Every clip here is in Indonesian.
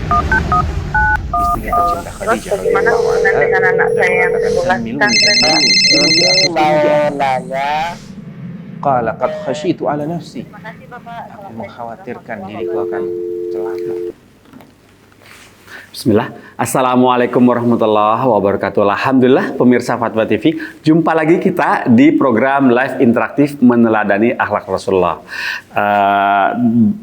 Istrinya tercinta Terus Khadijah bagaimana radhiyallahu hubungan anha dengan anak dan saya yang mengatakan sekolah zammiluni pesantren, Pak? zammiluni Mau nanya, qala qad khasyitu ala nafsi. Terima kasih Bapak. Aku Assalamualaikum mengkhawatirkan warahmatullahi diriku akan wabarakatuh. celaka. Bismillah. Assalamualaikum warahmatullahi wabarakatuh. Alhamdulillah pemirsa Fatwa TV, jumpa lagi kita di program live interaktif meneladani akhlak Rasulullah.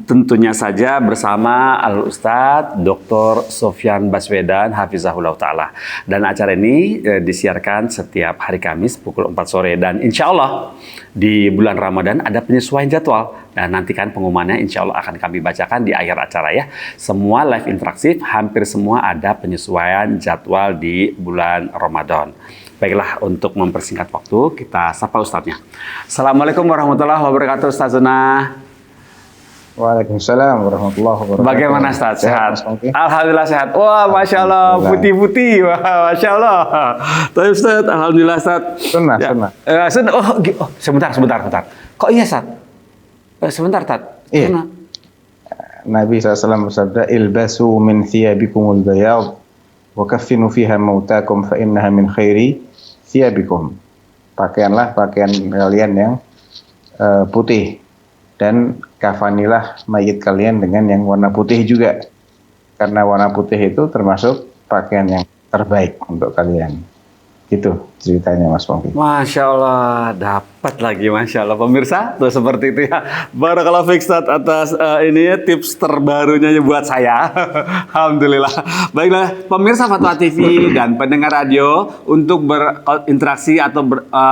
Tentunya saja bersama Al Ustadz Dr. Sofyan Baswedan Hafizahullah Ta'ala. Dan acara ini disiarkan setiap hari Kamis pukul 4 sore. Dan insya Allah di bulan Ramadan ada penyesuaian jadwal. Dan nantikan pengumumannya insya Allah akan kami bacakan di akhir acara ya. Semua live interaktif, hampir semua ada penyesuaian jadwal di bulan Ramadan. Baiklah, untuk mempersingkat waktu, kita sapa Ustadznya. Assalamualaikum warahmatullahi wabarakatuh, Ustazuna. Waalaikumsalam warahmatullahi wabarakatuh. Bagaimana Ustaz? Sehat? Mas Pongki? Alhamdulillah sehat. Wah, Masya Allah, putih-putih. Wah, Masya Allah. Tapi Ustaz, Alhamdulillah Ustaz. Sunnah, sunnah. Sebentar. Kok iya Ustaz? Sebentar, Tat. Iya. Nabi SAW bersabda, ilbasu min thiyabikumul bayad wa kaffinu fiha mautakum fa innaha min khairi thiyabikum. Pakaianlah pakaian kalian yang putih dan kafanilah mayit kalian dengan yang warna putih juga. Karena warna putih itu termasuk pakaian yang terbaik untuk kalian. Itu ceritanya Mas Pongki. Masya Allah, dapat lagi Masya Allah. Pemirsa, tuh seperti itu ya. Barakallahu fiik Ustaz atas ini tips terbarunya buat saya. Alhamdulillah. Baiklah, pemirsa Fatwa TV dan pendengar radio untuk berinteraksi atau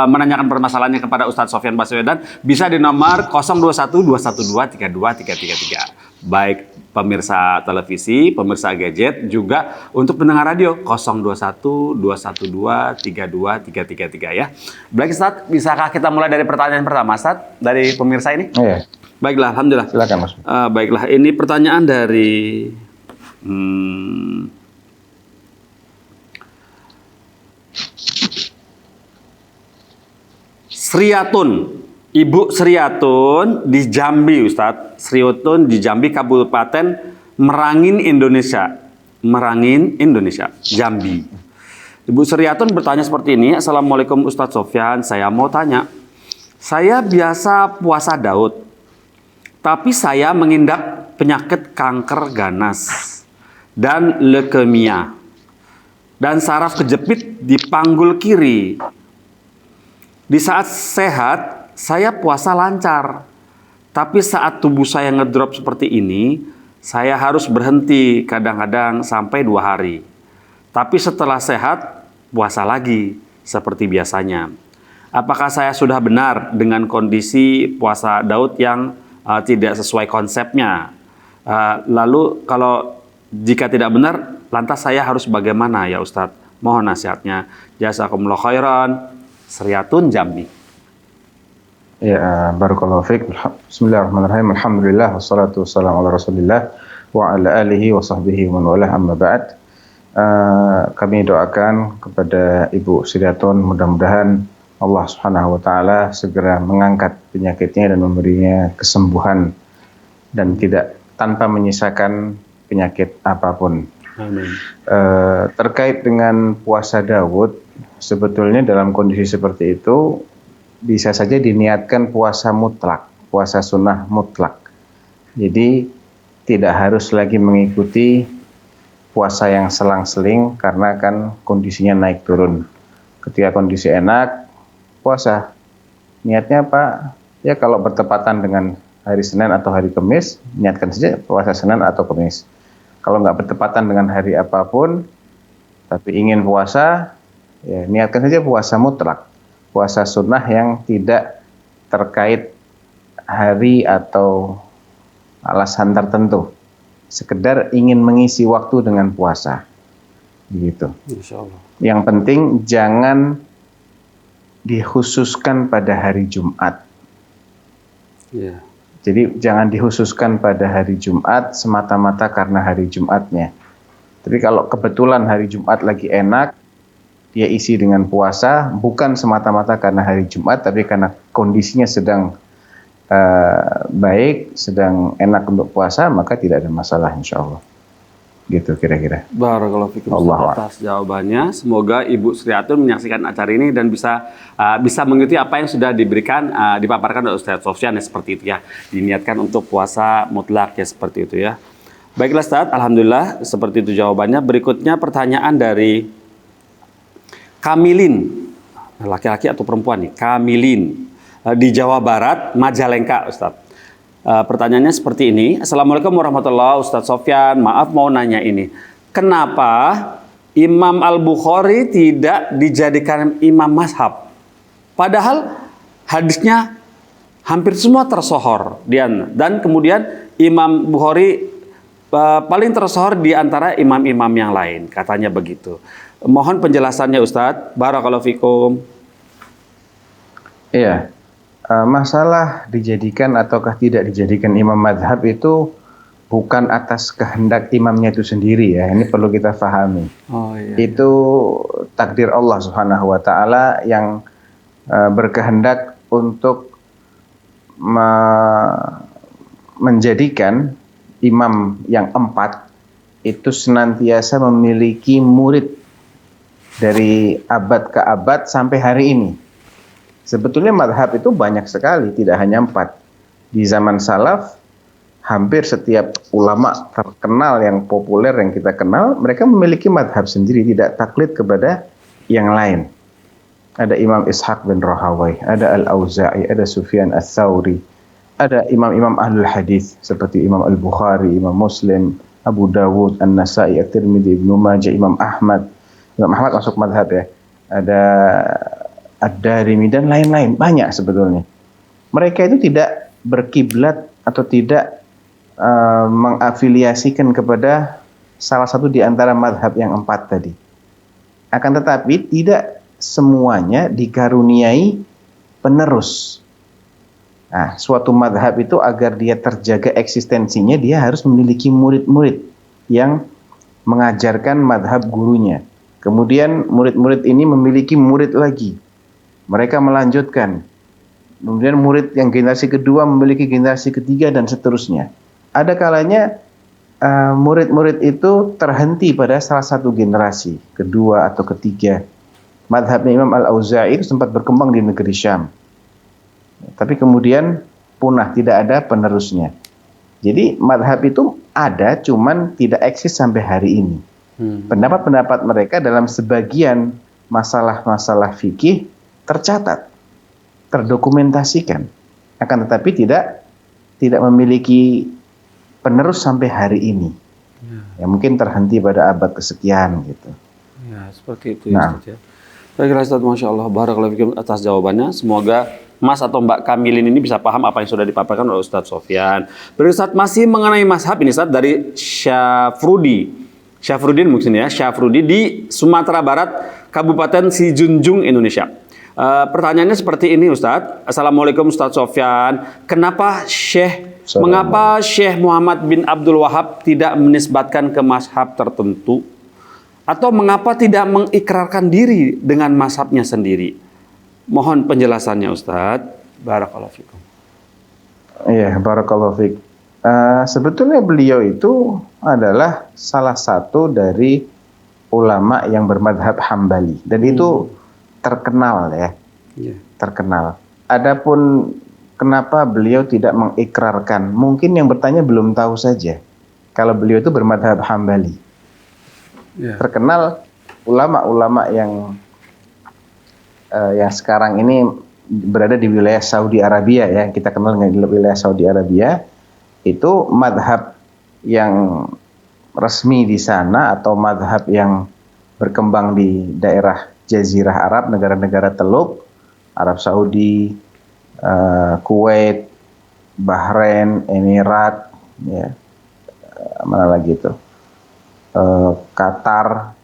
menanyakan permasalahannya kepada Ustadz Sofyan Baswedan bisa di nomor 021212323333. Baik pemirsa televisi, pemirsa gadget, juga untuk pendengar radio 021212323333 ya. Baik Ustaz, bisakah kita mulai dari pertanyaan pertama Ustaz dari pemirsa ini? Iya. Baiklah, alhamdulillah. Silakan Mas. Baiklah, ini pertanyaan dari Sriatun. Ibu Sriatun di Jambi, Ustadz. Sriatun di Jambi, Kabupaten Merangin, Indonesia. Merangin, Indonesia. Jambi. Ibu Sriatun bertanya seperti ini. Assalamualaikum Ustadz Sofyan. Saya mau tanya. Saya biasa puasa Daud. Tapi saya mengidap penyakit kanker ganas dan leukemia. Dan saraf kejepit di panggul kiri. Di saat sehat, saya puasa lancar, tapi saat tubuh saya ngedrop seperti ini, saya harus berhenti kadang-kadang sampai 2 hari. Tapi setelah sehat, puasa lagi seperti biasanya. Apakah saya sudah benar dengan kondisi puasa Daud yang tidak sesuai konsepnya? Lalu kalau jika tidak benar, lantas saya harus bagaimana ya Ustadz? Mohon nasihatnya. Jazakumullah khairan. Sriatun Jambi. Ya, barakallahu fiik. Bismillahirrahmanirrahim. Alhamdulillah wassalatu wassalamu ala Rasulillah wa ala alihi wa sahbihi wa man walah, amma ba'd. Kami doakan kepada Ibu Sriatun, mudah-mudahan Allah Subhanahu wa taala segera mengangkat penyakitnya dan memberinya kesembuhan dan tidak tanpa menyisakan penyakit apapun. Amin. Terkait dengan puasa Daud, sebetulnya dalam kondisi seperti itu bisa saja diniatkan puasa mutlak, puasa sunnah mutlak. Jadi tidak harus lagi mengikuti puasa yang selang-seling karena kan kondisinya naik turun. Ketika kondisi enak, puasa. Niatnya apa? Ya kalau bertepatan dengan hari Senin atau hari Kamis, niatkan saja puasa Senin atau Kamis. Kalau nggak bertepatan dengan hari apapun, tapi ingin puasa, ya niatkan saja puasa mutlak. Puasa sunnah yang tidak terkait hari atau alasan tertentu. Sekedar ingin mengisi waktu dengan puasa. Begitu. Insya Allah. Yang penting jangan dikhususkan pada hari Jumat. Ya. Jadi jangan dikhususkan pada hari Jumat semata-mata karena hari Jumatnya. Tapi kalau kebetulan hari Jumat lagi enak, dia isi dengan puasa, bukan semata-mata karena hari Jumat, tapi karena kondisinya sedang baik, sedang enak untuk puasa, maka tidak ada masalah insya Allah. Gitu kira-kira. Barakallahu fikum Allahu Ustaz atas jawabannya. Semoga Ibu Sriatun menyaksikan acara ini dan bisa mengikuti apa yang sudah diberikan, dipaparkan oleh Ustaz Sofyan ya, seperti itu ya. Diniatkan untuk puasa mutlak ya, seperti itu ya. Baiklah Ustaz, alhamdulillah seperti itu jawabannya. Berikutnya pertanyaan dari Kamilin, laki-laki atau perempuan nih, Kamilin di Jawa Barat, Majalengka Ustaz. Pertanyaannya seperti ini. Assalamualaikum warahmatullahi wabarakatuh. Ustaz Sofyan, maaf mau nanya ini. Kenapa Imam Al-Bukhari tidak dijadikan imam mazhab? Padahal hadisnya hampir semua tersohor. Dan kemudian Imam Bukhari paling tersohor di antara imam-imam yang lain. Katanya begitu. Mohon penjelasannya Ustaz. Barakallahu fikum. Iya. Masalah dijadikan ataukah tidak dijadikan imam madhab itu bukan atas kehendak imamnya itu sendiri ya. Ini perlu kita pahami. Oh, iya. Itu takdir Allah Subhanahu wa taala yang berkehendak untuk menjadikan imam yang 4 itu senantiasa memiliki murid dari abad ke abad sampai hari ini. Sebetulnya madhab itu banyak sekali, tidak hanya 4. Di zaman salaf, hampir setiap ulama terkenal yang populer yang kita kenal, mereka memiliki madhab sendiri, tidak taklid kepada yang lain. Ada Imam Ishaq bin Rahawai, ada Al-Auza'i, ada Sufyan Ats-Tsauri, ada imam-imam ahlul hadis seperti Imam Al-Bukhari, Imam Muslim, Abu Dawud, An-Nasa'i, At-Tirmidzi, Ibnu Majah, Imam Ahmad. Imam Ahmad masuk madhab ya. Ada Ad-Darimi dan lain-lain, banyak sebetulnya. Mereka itu tidak berkiblat atau tidak mengafiliasikan kepada salah satu di antara madhab yang 4 tadi. Akan tetapi tidak semuanya dikaruniai penerus. Nah, suatu madhab itu agar dia terjaga eksistensinya, dia harus memiliki murid-murid yang mengajarkan madhab gurunya. Kemudian murid-murid ini memiliki murid lagi. Mereka melanjutkan. Kemudian murid yang generasi kedua memiliki generasi ketiga dan seterusnya. Ada kalanya murid-murid itu terhenti pada salah satu generasi, kedua atau ketiga. Madhabnya Imam Al-Auza'i itu sempat berkembang di negeri Syam. Tapi kemudian punah, tidak ada penerusnya. Jadi madhab itu ada, cuman tidak eksis sampai hari ini. Pendapat-pendapat mereka dalam sebagian masalah-masalah fikih tercatat, terdokumentasikan, akan tetapi tidak memiliki penerus sampai hari ini. Ya mungkin terhenti pada abad kesekian gitu. Ya, seperti itu ya Ustaz ya. Baiklah Ustaz, Masya Allah, barakallahu fikum atas jawabannya. Semoga Mas atau Mbak Kamilin ini bisa paham apa yang sudah dipaparkan oleh Ustaz Sofyan. Berikut masih mengenai mazhab ini Ustaz, dari Syafruddin mungkin ya, Syafruddin di Sumatera Barat, Kabupaten Sijunjung, Indonesia. Pertanyaannya seperti ini Ustaz. Assalamualaikum Ustaz Sofyan. Mengapa Syekh Muhammad bin Abdul Wahab tidak menisbatkan ke mazhab tertentu? Atau mengapa tidak mengikrarkan diri dengan mazhabnya sendiri? Mohon penjelasannya Ustaz. Barakallahu fikum. Iya, barakallahu fik. Sebetulnya beliau itu adalah salah satu dari ulama yang bermadhab Hambali. Dan itu terkenal ya. Terkenal. Adapun kenapa beliau tidak mengikrarkan, mungkin yang bertanya belum tahu saja kalau beliau itu bermadhab Hambali. Terkenal ulama-ulama yang sekarang ini berada di wilayah Saudi Arabia ya, kita kenal dengan wilayah Saudi Arabia, itu madhab yang resmi di sana atau madhab yang berkembang di daerah Jazirah Arab, negara-negara Teluk, Arab Saudi, Kuwait, Bahrain, Emirat, ya, mana lagi itu, Qatar,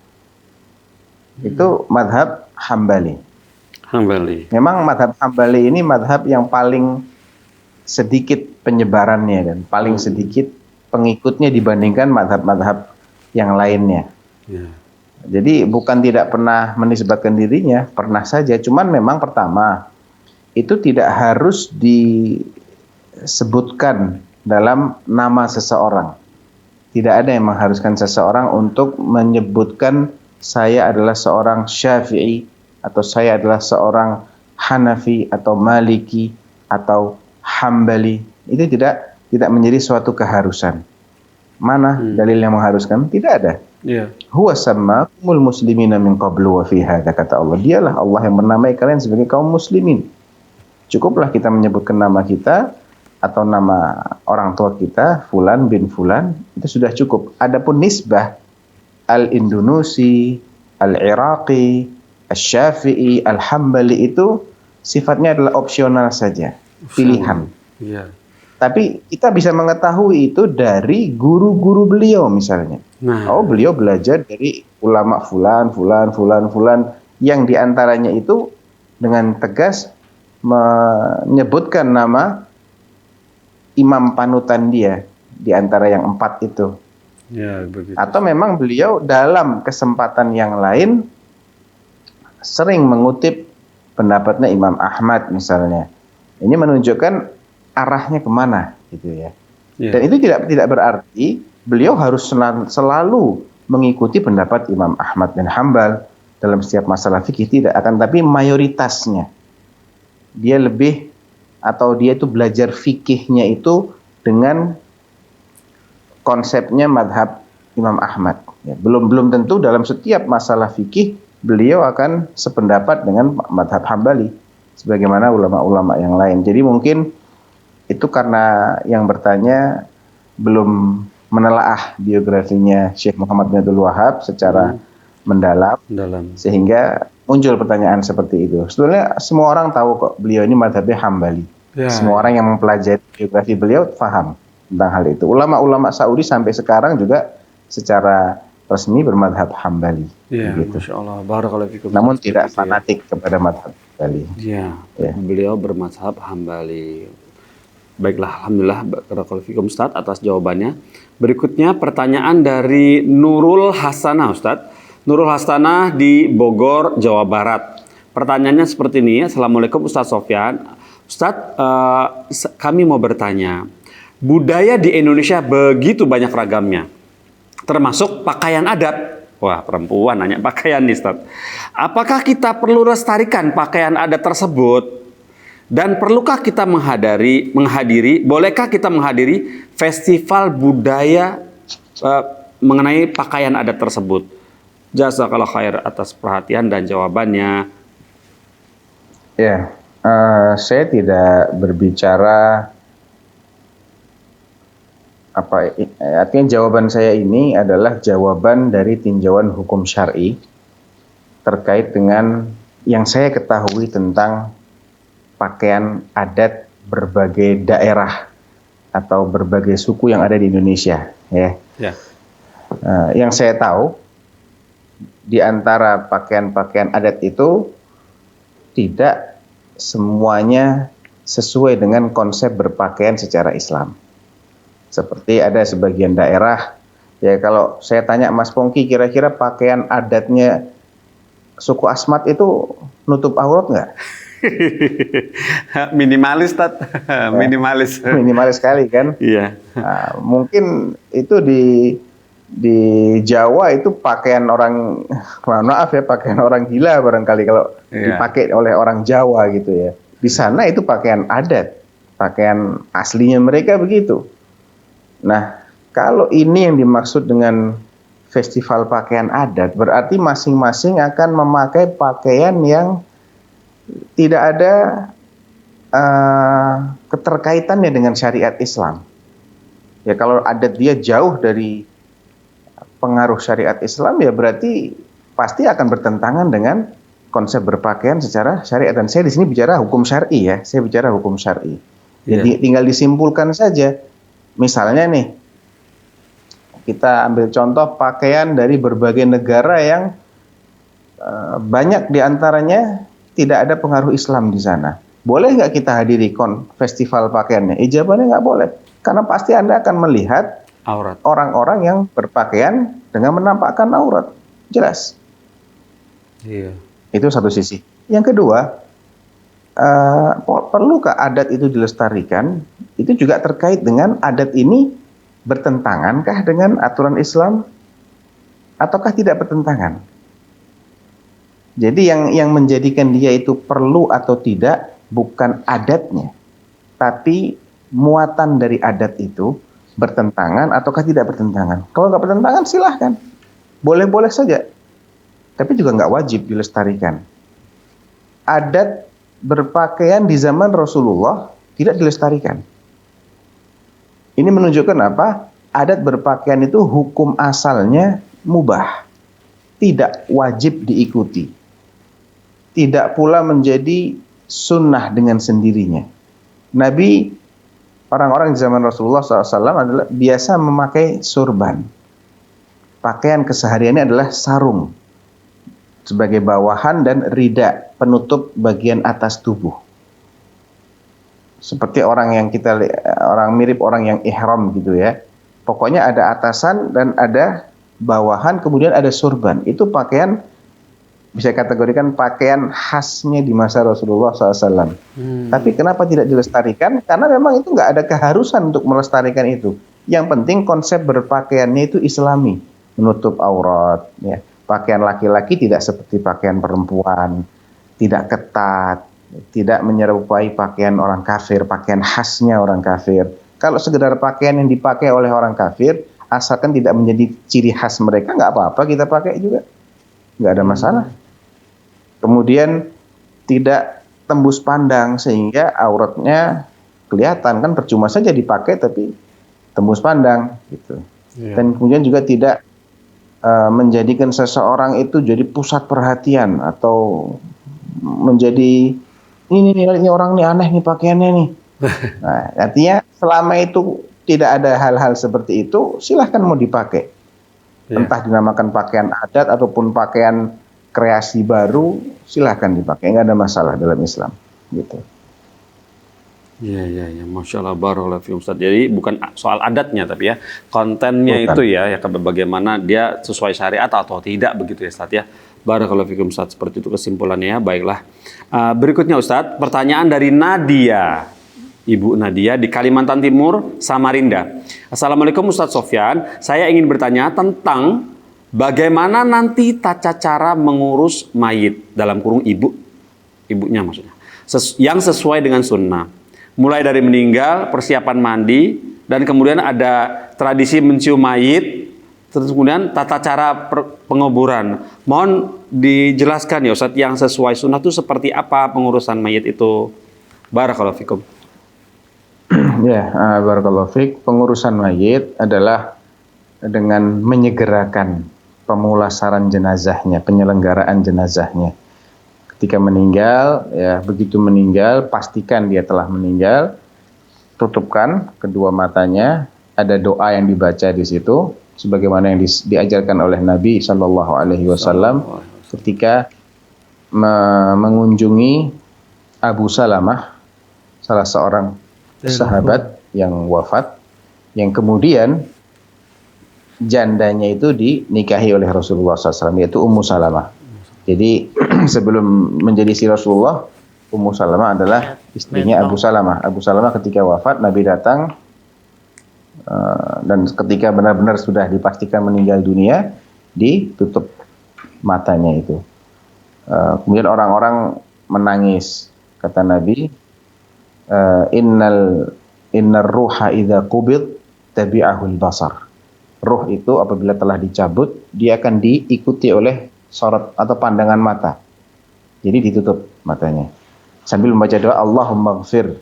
itu madhab Hambali. Memang madhab Hambali ini madhab yang paling sedikit penyebarannya dan paling sedikit pengikutnya dibandingkan madhab-madhab yang lainnya. Jadi bukan tidak pernah menisbatkan dirinya, pernah saja. Cuman memang pertama, itu tidak harus disebutkan dalam nama seseorang. Tidak ada yang mengharuskan seseorang untuk menyebutkan saya adalah seorang Syafi'i atau saya adalah seorang Hanafi atau Maliki atau Hambali. Itu tidak menjadi suatu keharusan. Mana dalil yang mengharuskan? Tidak ada. Iya. Huwa sammakumul muslimina min qablu wa fi hadza, kata Allah. Dialah Allah yang menamai kalian sebagai kaum muslimin. Cukuplah kita menyebutkan nama kita atau nama orang tua kita, Fulan bin Fulan, itu sudah cukup. Adapun nisbah Al-Indonesia, Al-Iraqi, Al-Syafi'i, Al-Hambali itu sifatnya adalah opsional saja, pilihan. Iya. Tapi kita bisa mengetahui itu dari guru-guru beliau misalnya. Nah. Oh, beliau belajar dari ulama Fulan, yang diantaranya itu dengan tegas menyebutkan nama imam panutan dia di antara yang 4 itu. Ya, begitu. Atau memang beliau dalam kesempatan yang lain sering mengutip pendapatnya Imam Ahmad misalnya. Ini menunjukkan arahnya kemana gitu ya. Ya. Dan itu tidak berarti beliau harus selalu mengikuti pendapat Imam Ahmad bin Hambal dalam setiap masalah fikih, tidak, akan tapi mayoritasnya dia lebih atau dia itu belajar fikihnya itu dengan konsepnya madhab Imam Ahmad. Ya, belum tentu dalam setiap masalah fikih beliau akan sependapat dengan madhab Hambali sebagaimana ulama-ulama yang lain. Jadi mungkin itu karena yang bertanya belum menelaah biografinya Syekh Muhammad bin Abdul Wahab secara mendalam, sehingga muncul pertanyaan seperti itu. Sebetulnya semua orang tahu kok beliau ini madhabnya Hambali. Ya. Semua orang yang mempelajari biografi beliau paham tentang hal itu. Ulama-ulama Saudi sampai sekarang juga secara resmi bermadhab Hambali. Ya, gitu. Masya Allah. Barakallahu fikum. Namun tidak fanatik kepada madhab Hambali. Ya, Ya. beliau bermadhab Hambali. Baiklah, alhamdulillah barakallahu fikum Ustaz atas jawabannya. Berikutnya pertanyaan dari Nurul Hasanah Ustaz. Nurul Hasanah di Bogor, Jawa Barat. Pertanyaannya seperti ini. Assalamualaikum Ustaz Sofyan. Ustaz, kami mau bertanya. Budaya di Indonesia begitu banyak ragamnya. Termasuk pakaian adat. Wah, perempuan nanya pakaian nih Ustaz. Apakah kita perlu lestarikan pakaian adat tersebut? Dan perlukah kita bolehkah kita menghadiri festival budaya mengenai pakaian adat tersebut? Jazakallah khair atas perhatian dan jawabannya. Ya, saya tidak berbicara artinya jawaban saya ini adalah jawaban dari tinjauan hukum syar'i terkait dengan yang saya ketahui tentang pakaian adat berbagai daerah atau berbagai suku yang ada di Indonesia, ya. Ya. Yang saya tahu di antara pakaian-pakaian adat itu tidak semuanya sesuai dengan konsep berpakaian secara Islam. Seperti ada sebagian daerah, ya kalau saya tanya Mas Pongki, kira-kira pakaian adatnya suku Asmat itu nutup aurat nggak? Minimalis, Tat. Minimalis. Minimalis sekali kan? Iya. Nah, mungkin itu di Jawa itu pakaian orang, maaf ya, pakaian orang gila barangkali kalau dipakai oleh orang Jawa gitu ya. Di sana itu pakaian adat, pakaian aslinya mereka begitu. Nah, kalau ini yang dimaksud dengan festival pakaian adat, berarti masing-masing akan memakai pakaian yang tidak ada keterkaitannya dengan syariat Islam. Ya kalau adat dia jauh dari pengaruh syariat Islam, ya berarti pasti akan bertentangan dengan konsep berpakaian secara syariat. Dan saya di sini bicara hukum syar'i ya, saya bicara hukum syar'i. Jadi tinggal disimpulkan saja. Misalnya nih, kita ambil contoh pakaian dari berbagai negara yang banyak diantaranya tidak ada pengaruh Islam di sana. Boleh nggak kita hadiri festival pakaiannya? Jawabannya nggak boleh. Karena pasti Anda akan melihat aurat orang-orang yang berpakaian dengan menampakkan aurat. Jelas. Iya. Itu satu sisi. Yang kedua, perlukah adat itu dilestarikan? Itu juga terkait dengan adat ini bertentangankah dengan aturan Islam ataukah tidak bertentangan? Jadi yang menjadikan dia itu perlu atau tidak bukan adatnya, tapi muatan dari adat itu bertentangan ataukah tidak bertentangan. Kalau nggak bertentangan silahkan, boleh-boleh saja, tapi juga nggak wajib dilestarikan. Adat berpakaian di zaman Rasulullah tidak dilestarikan. Ini menunjukkan apa? Adat berpakaian itu hukum asalnya mubah, tidak wajib diikuti, tidak pula menjadi sunnah dengan sendirinya. Nabi, orang-orang di zaman Rasulullah SAW adalah biasa memakai surban. Pakaian kesehariannya adalah sarung sebagai bawahan dan rida penutup bagian atas tubuh. Seperti orang yang mirip orang yang ihram gitu ya. Pokoknya ada atasan dan ada bawahan, kemudian ada surban. Itu pakaian, bisa kategorikan pakaian khasnya di masa Rasulullah SAW. Tapi kenapa tidak dilestarikan? Karena memang itu nggak ada keharusan untuk melestarikan itu. Yang penting konsep berpakaiannya itu Islami, menutup aurat. Ya. Pakaian laki-laki tidak seperti pakaian perempuan, tidak ketat, tidak menyerupai pakaian orang kafir, pakaian khasnya orang kafir. Kalau sekedar pakaian yang dipakai oleh orang kafir, asalkan tidak menjadi ciri khas mereka, nggak apa-apa kita pakai juga, nggak ada masalah. Kemudian tidak tembus pandang sehingga auratnya kelihatan, kan percuma saja dipakai tapi tembus pandang gitu. Dan kemudian juga tidak menjadikan seseorang itu jadi pusat perhatian atau menjadi ini orang nih aneh nih pakaiannya nih. Nah, artinya selama itu tidak ada hal-hal seperti itu, silahkan mau dipakai. Entah dinamakan pakaian adat ataupun pakaian kreasi baru, silahkan dipakai, nggak ada masalah dalam Islam, gitu. Iya, Masya Allah, barakallahu fiikum Ustaz. Jadi bukan soal adatnya, tapi ya kontennya bukan. Itu ya bagaimana dia sesuai syariat atau tidak begitu ya Ustaz ya. Barakallahu fiikum Ustaz, seperti itu kesimpulannya ya. Baiklah. Berikutnya Ustaz, pertanyaan dari Nadia. Ibu Nadia di Kalimantan Timur, Samarinda. Assalamualaikum Ustaz Sofyan, saya ingin bertanya tentang bagaimana nanti tata cara mengurus mayit, dalam kurung ibunya maksudnya, yang sesuai dengan sunnah. Mulai dari meninggal, persiapan mandi, dan kemudian ada tradisi mencium mayit, terus kemudian tata cara penguburan. Mohon dijelaskan ya Ustaz, yang sesuai sunnah itu seperti apa pengurusan mayit itu. Barakallahu fikum. Ya, barakallahu fik. Pengurusan mayit adalah dengan menyegerakan pemulasaran jenazahnya, penyelenggaraan jenazahnya. Ketika meninggal, ya begitu meninggal, pastikan dia telah meninggal, tutupkan kedua matanya, ada doa yang dibaca di situ, sebagaimana yang diajarkan oleh Nabi Shallallahu Alaihi Wasallam ketika mengunjungi Abu Salamah, salah seorang sahabat yang wafat, yang kemudian jandanya itu dinikahi oleh Rasulullah SAW, yaitu Ummu Salamah. Jadi sebelum menjadi si Rasulullah, Ummu Salamah adalah istrinya Abu Salamah. Abu Salamah ketika wafat, Nabi datang dan ketika benar-benar sudah dipastikan meninggal dunia, ditutup matanya itu. Kemudian orang-orang menangis. Kata Nabi, innar ruha idza qubid tabi'ahul basar. Ruh itu apabila telah dicabut, dia akan diikuti oleh sorot atau pandangan mata. Jadi ditutup matanya. Sambil membaca doa Allahumma ghfir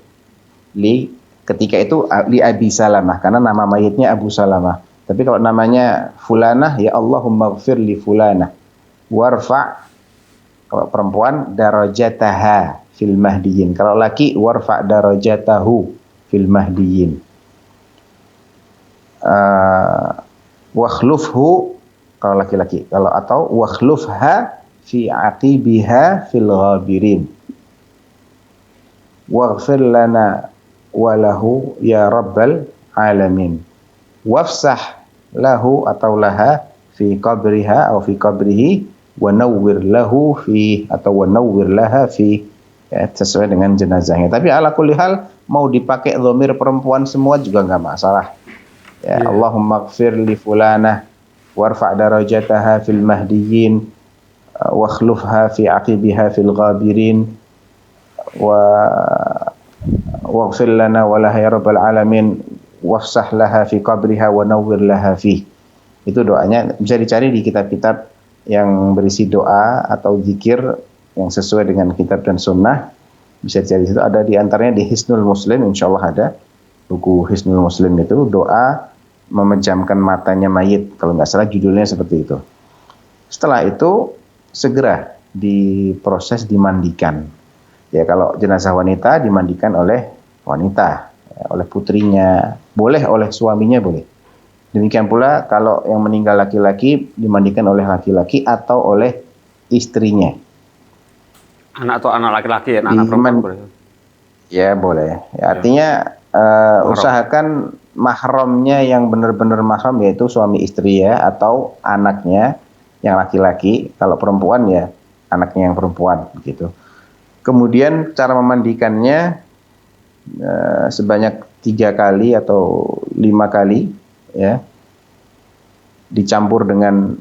li, ketika itu li Abi Salamah, karena nama mayitnya Abu Salamah. Tapi kalau namanya fulanah, ya Allahumma ghfir li fulanah. Warfa', kalau perempuan, darajataha fil mahdiyin. Kalau laki, warfa' darajatahu fil mahdiyin. Wakhlufhu, kalau laki-laki, kalau atau wakhlufha fi aqibiha fil ghabirin. Waghfir lana walahu ya rabbal alamin. Wafsah lahu atau laha fi qabriha atau fi qabrihi wa nawwir lahu fi atau wa nawwir laha fi, ya, sesuai dengan jenazahnya. Tapi ala kulli hal mau dipakai dhamir perempuan semua juga nggak masalah. Ya, Allahumma ighfir li fulanah warfa' darajataha fil mahdiyyin wakhlufha fi aqibiha fil ghabirin wa waghfir lana wa laha ya rabbal alamin wafsah laha fi qabriha wa nawwir laha fi. Itu doanya bisa dicari di kitab-kitab yang berisi doa atau zikir yang sesuai dengan kitab dan sunnah. Bisa dicari situ, ada di antaranya di Hisnul Muslim, insyaallah ada. Buku Hisnul Muslim itu doa memejamkan matanya mayit, kalau nggak salah judulnya seperti itu. Setelah itu segera diproses, dimandikan. Ya, kalau jenazah wanita dimandikan oleh wanita, ya, oleh putrinya, boleh oleh suaminya boleh. Demikian pula kalau yang meninggal laki-laki dimandikan oleh laki-laki atau oleh istrinya. Anak atau anak laki-laki, anak perempuan boleh. Ya boleh. Ya, artinya usahakan mahramnya yang benar-benar mahram, yaitu suami istri ya, atau anaknya yang laki-laki. Kalau perempuan ya anaknya yang perempuan begitu. Kemudian cara memandikannya sebanyak 3 kali atau 5 kali ya, dicampur dengan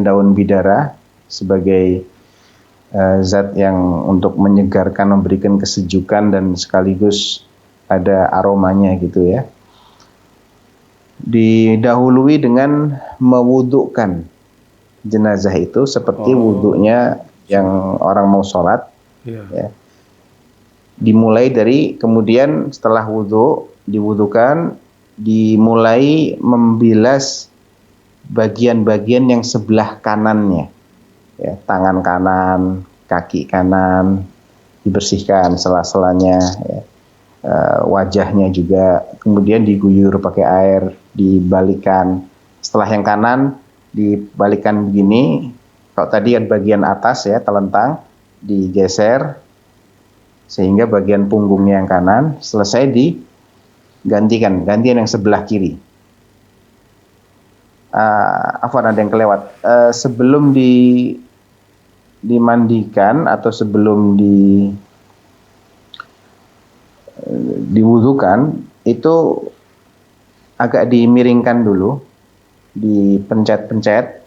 daun bidara sebagai zat yang untuk menyegarkan, memberikan kesejukan dan sekaligus ada aromanya gitu ya. Didahului dengan mewudukkan jenazah itu seperti wuduknya yang orang mau sholat. Ya. Dimulai dari, kemudian setelah wudhu diwudukan, dimulai membilas bagian-bagian yang sebelah kanannya, ya, tangan kanan, kaki kanan dibersihkan sela-selanya, ya. Wajahnya juga, kemudian diguyur pakai air, dibalikan. Setelah yang kanan dibalikan begini, kalau tadi kan bagian atas ya telentang, digeser sehingga bagian punggungnya yang kanan selesai, gantian yang sebelah kiri. Afwan, ada yang kelewat. Sebelum dimandikan atau sebelum diwudukan itu agak dimiringkan dulu, dipencet-pencet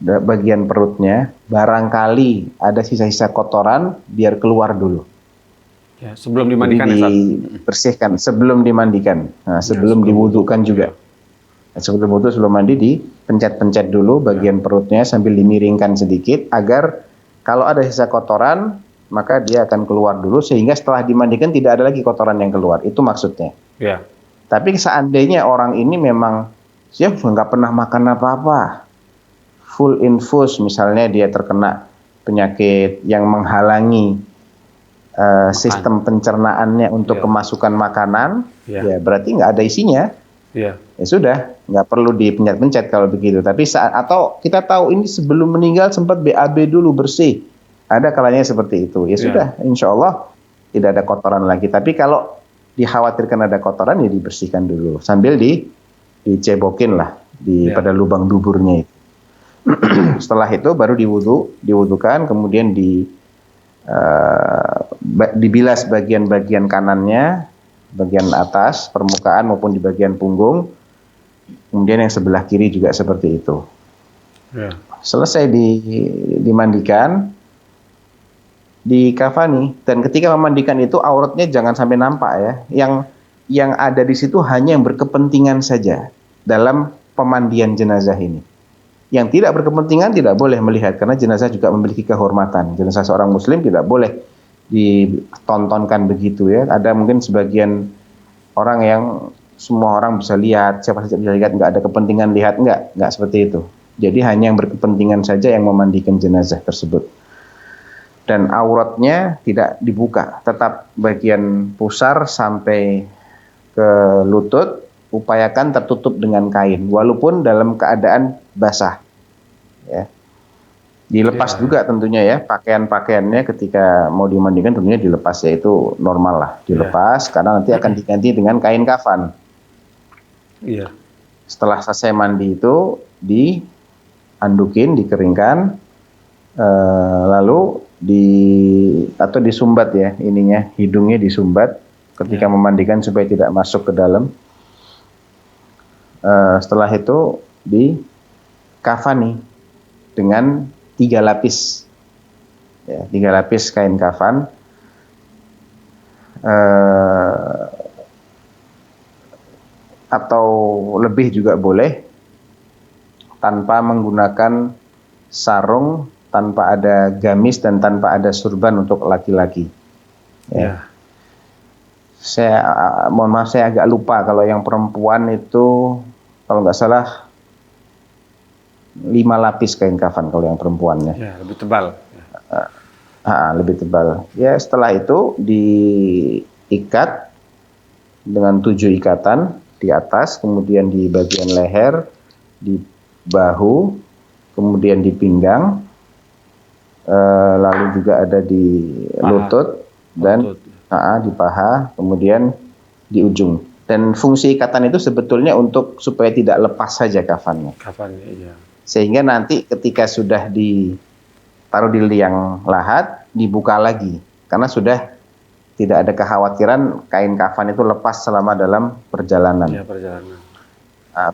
bagian perutnya, barangkali ada sisa-sisa kotoran biar keluar dulu. Ya, sebelum dimandikan. Jadi dibersihkan sebelum dimandikan. Nah, sebelum diwudukan juga. Sebelum wudhu, sebelum mandi, dipencet-pencet dulu bagian perutnya sambil dimiringkan sedikit agar kalau ada sisa kotoran maka dia akan keluar dulu, sehingga setelah dimandikan tidak ada lagi kotoran yang keluar. Itu maksudnya. Ya. Tapi seandainya orang ini memang dia nggak pernah makan apa-apa, full infus, misalnya dia terkena penyakit yang menghalangi sistem pencernaannya untuk kemasukan makanan, ya berarti nggak ada isinya. Ya sudah, nggak perlu dipencet-pencet kalau begitu. Tapi atau kita tahu ini sebelum meninggal sempat BAB dulu bersih, ada kalanya seperti itu. Ya sudah, insya Allah tidak ada kotoran lagi. Tapi kalau dikhawatirkan ada kotoran, ya dibersihkan dulu sambil dicebokin lah pada lubang duburnya itu. Setelah itu baru diwudukan, kemudian dibilas bagian-bagian kanannya, bagian atas permukaan maupun di bagian punggung, kemudian yang sebelah kiri juga seperti itu. Selesai dimandikan, dikafani, dan ketika memandikan itu auratnya jangan sampai nampak ya. Yang ada di situ hanya yang berkepentingan saja dalam pemandian jenazah ini. Yang tidak berkepentingan tidak boleh melihat, karena jenazah juga memiliki kehormatan. Jenazah seorang muslim tidak boleh ditontonkan begitu ya. Ada mungkin sebagian orang yang semua orang bisa lihat, siapa saja bisa lihat, nggak ada kepentingan lihat, nggak seperti itu. Jadi hanya yang berkepentingan saja yang memandikan jenazah tersebut. Dan auratnya tidak dibuka, tetap bagian pusar sampai ke lutut, upayakan tertutup dengan kain, walaupun dalam keadaan basah. Ya. Dilepas juga tentunya ya, pakaian-pakaiannya ketika mau dimandikan tentunya dilepas, ya itu normal lah, dilepas karena nanti akan diganti dengan kain kafan. Setelah selesai mandi itu diandukin, dikeringkan, lalu atau disumbat ya ininya, hidungnya disumbat ketika memandikan supaya tidak masuk ke dalam. Setelah itu dikafani dengan 3 lapis, ya, 3 lapis kain kafan. Atau lebih juga boleh, tanpa menggunakan sarung, tanpa ada gamis dan tanpa ada surban untuk laki-laki. Ya. Saya mohon maaf, saya agak lupa kalau yang perempuan itu kalau nggak salah 5 lapis kain kafan kalau yang perempuannya. Ya, lebih tebal. Lebih tebal. Ya, setelah itu diikat dengan 7 ikatan di atas, kemudian di bagian leher, di bahu, kemudian di pinggang, lalu juga ada di lutut dan di paha, kemudian di ujung. Dan fungsi ikatan itu sebetulnya untuk supaya tidak lepas saja kafannya. Iya. Sehingga nanti ketika sudah ditaruh di liang lahat, dibuka lagi. Karena sudah tidak ada kekhawatiran kain kafan itu lepas selama dalam perjalanan. Ya, perjalanan.